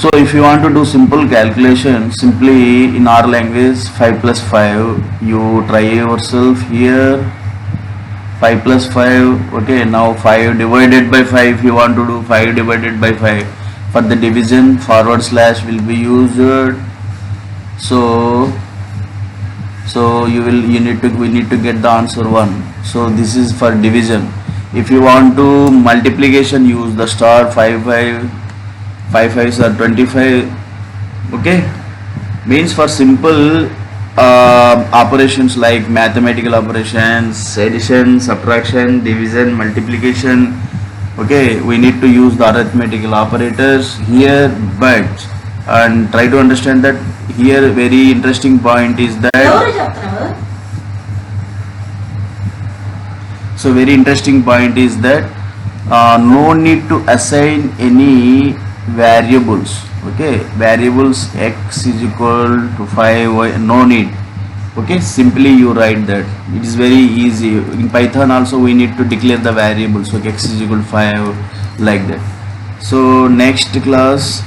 So if you want to do simple calculation, simply in our language 5 plus 5, you try yourself here. 5 plus 5, okay, now 5 divided by 5, you want to do 5 divided by 5. For the division, forward slash will be used. So we need to get the answer 1. So this is for division. If you want to multiplication, use the star. 5 5s are 25. Okay, means for simple operations like mathematical operations, addition, subtraction, division, multiplication, okay, we need to use the arithmetical operators here. But and try to understand that here very interesting point is that very interesting point is that no need to assign any variables. Okay, variables x is equal to 5, no need. Okay, simply you write that. It is very easy. In Python also we need to declare the variables. So x is equal to 5, like that. So next class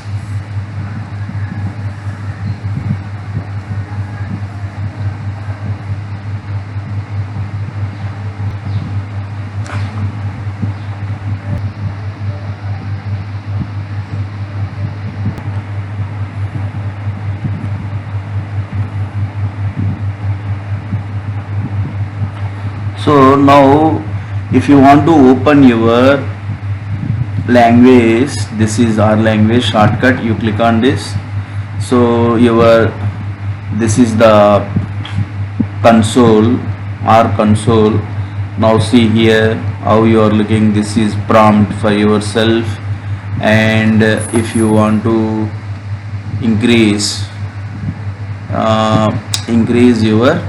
So now if you want to open your language, this is our language shortcut, you click on this. So this is the console, our console. Now see here how you are looking. This is prompt for yourself, and if you want to increase your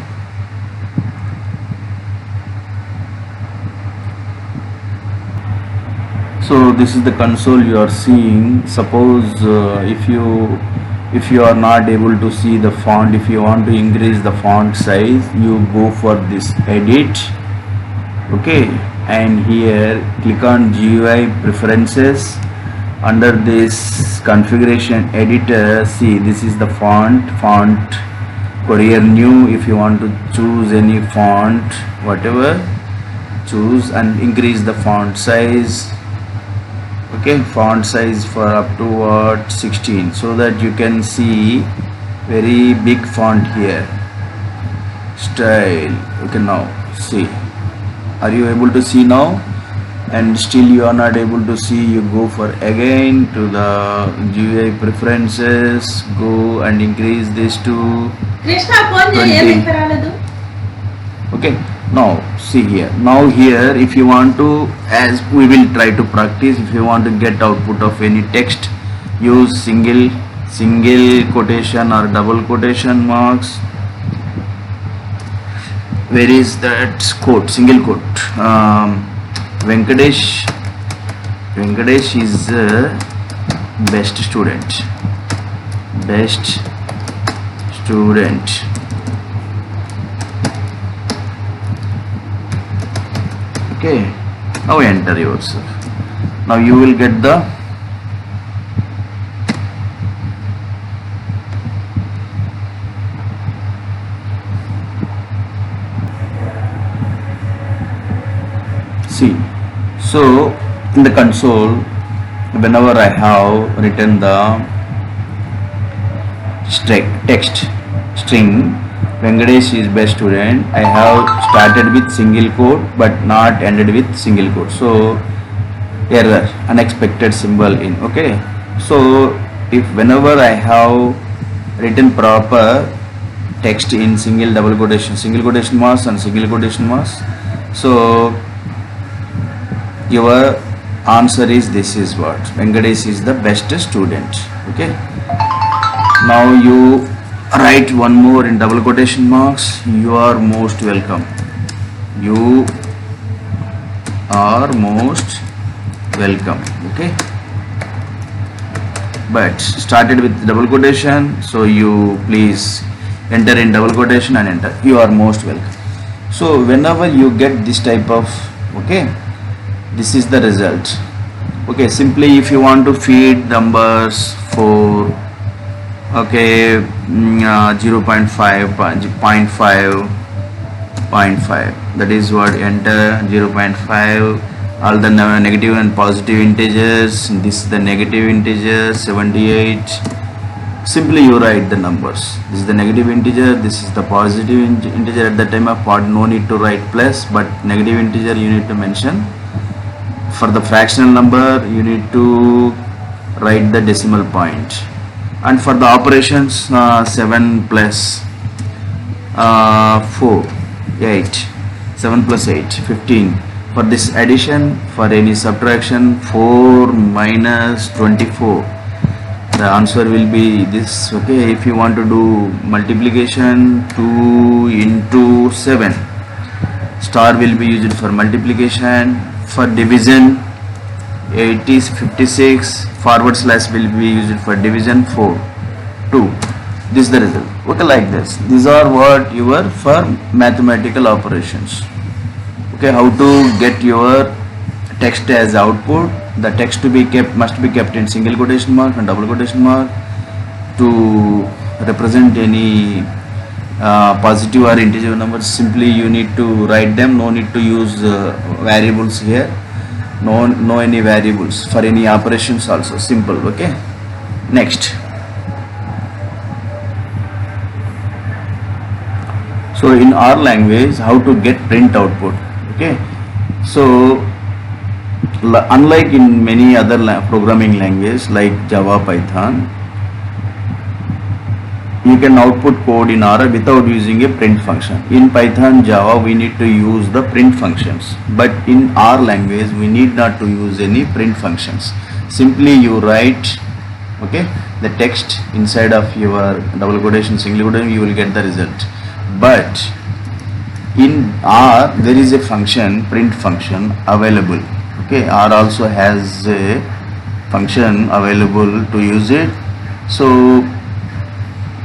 so this is the console you are seeing. Suppose if you are not able to see the font, if you want to increase the font size, you go for this edit, okay, and here click on GUI preferences. Under this configuration editor, see this is the font Courier new. If you want to choose any font, whatever, choose and increase the font size. Okay, font size for up to 16, so that you can see very big font here. Style, okay, now see, are you able to see now? And still you are not able to see, you go for again to the GUI preferences, go and increase this to 20. Okay, now see here. Now here, if you want to, as we will try to practice, if you want to get output of any text, use single quotation or double quotation marks. Where is that quote? Single quote. Venkatesh is best student. Okay, now enter yourself. Now you will get the see. So in the console, whenever I have written the text string Venkatesh is best student, I have started with single quote but not ended with single quote. So error, unexpected symbol in. Okay, so if whenever I have written proper text in single quotation marks and single quotation marks, so your answer is, this is what Venkatesh is the best student. Okay, now you write one more in double quotation marks, you are most welcome. You are most welcome. Okay, but started with double quotation, so you please enter in double quotation and enter, you are most welcome. So whenever you get this type of, okay, this is the result. Okay, simply if you want to feed numbers 4, okay, 0.5, 0.5, 0.5, that is what, enter 0.5, all the negative and positive integers. This is the negative integer 78. Simply you write the numbers. This is the negative integer, this is the positive integer. At the time of part, no need to write plus, but negative integer you need to mention. For the fractional number you need to write the decimal point. And for the operations, 7 plus 4, 8, 7 plus 8, 15. For this addition, for any subtraction, 4 minus 24, the answer will be this. Okay, if you want to do multiplication, 2 into 7, star will be used for multiplication. For division, 8 is 56, forward slash will be used for division, 4, 2. This is the result. Okay, like this. These are what your for mathematical operations. Okay, how to get your text as output. The text to be kept must be kept in single quotation mark and double quotation mark to represent any positive or integer numbers. Simply you need to write them. No need to use variables here. No any variables for any operations also. Simple. Okay. Next. So in our language, how to get print output. Okay. So unlike in many other programming languages like Java, Python, you can output code in R without using a print function. In Python, Java, we need to use the print functions, but in our language we need not to use any print functions. Simply you write, okay, the text inside of your double quotation, single quotation, you will get the result. But in R there is a function, print function available. Okay, R also has a function available to use it. So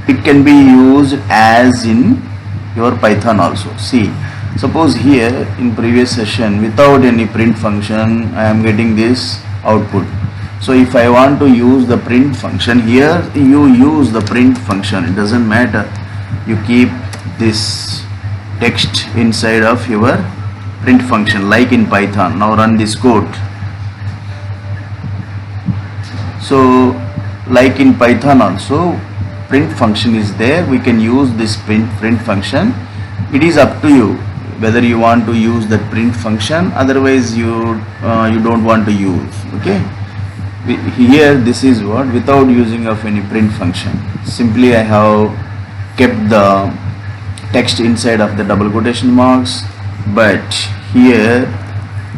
it can be used as in your Python also. See, suppose here in previous session without any print function I am getting this output. So if I want to use the print function, here you use the print function, it doesn't matter. You keep this text inside of your print function like in Python. Now run this code. So like in Python also, print function is there. We can use this print function. It is up to you whether you want to use that print function, otherwise you don't want to use. Okay, here this is what, without using of any print function, simply I have kept the text inside of the double quotation marks, but here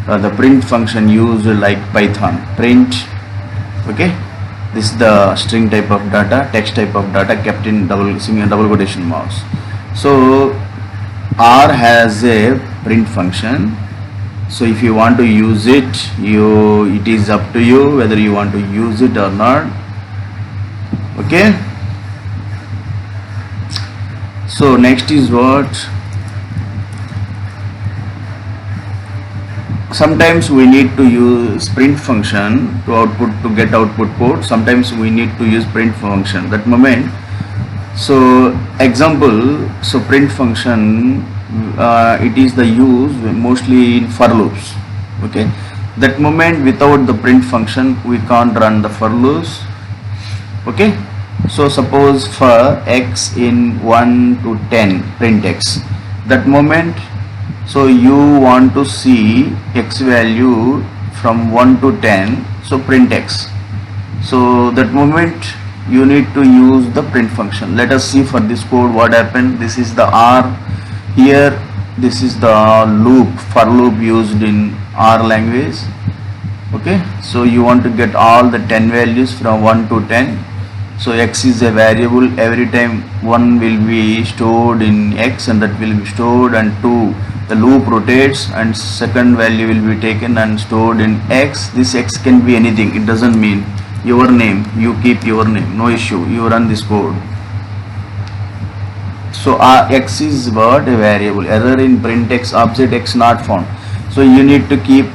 the print function used like Python, print. Okay, this is the string type of data, text type of data kept in double quotation marks. So R has a print function. So if you want to use it, it is up to you whether you want to use it or not. Okay. So next is what, sometimes we need to use print function to get output code. Sometimes we need to use print function that moment. So example, so print function, it is the use mostly in for loops. Okay, that moment without the print function we can't run the for loops. Okay, so suppose for x in 1 to 10, print x, that moment. So you want to see x value from 1 to 10, so print x. So that moment you need to use the print function. Let us see for this code what happened. This is the R. Here this is the loop, for loop used in R language. Okay, so you want to get all the 10 values from 1 to 10. So x is a variable. Every time 1 will be stored in x and that will be stored, and 2, the loop rotates and second value will be taken and stored in x. This x can be anything, it doesn't mean your name, you keep your name, no issue, you run this code. So x is what, a variable. Error in print x, object x not found. So you need to keep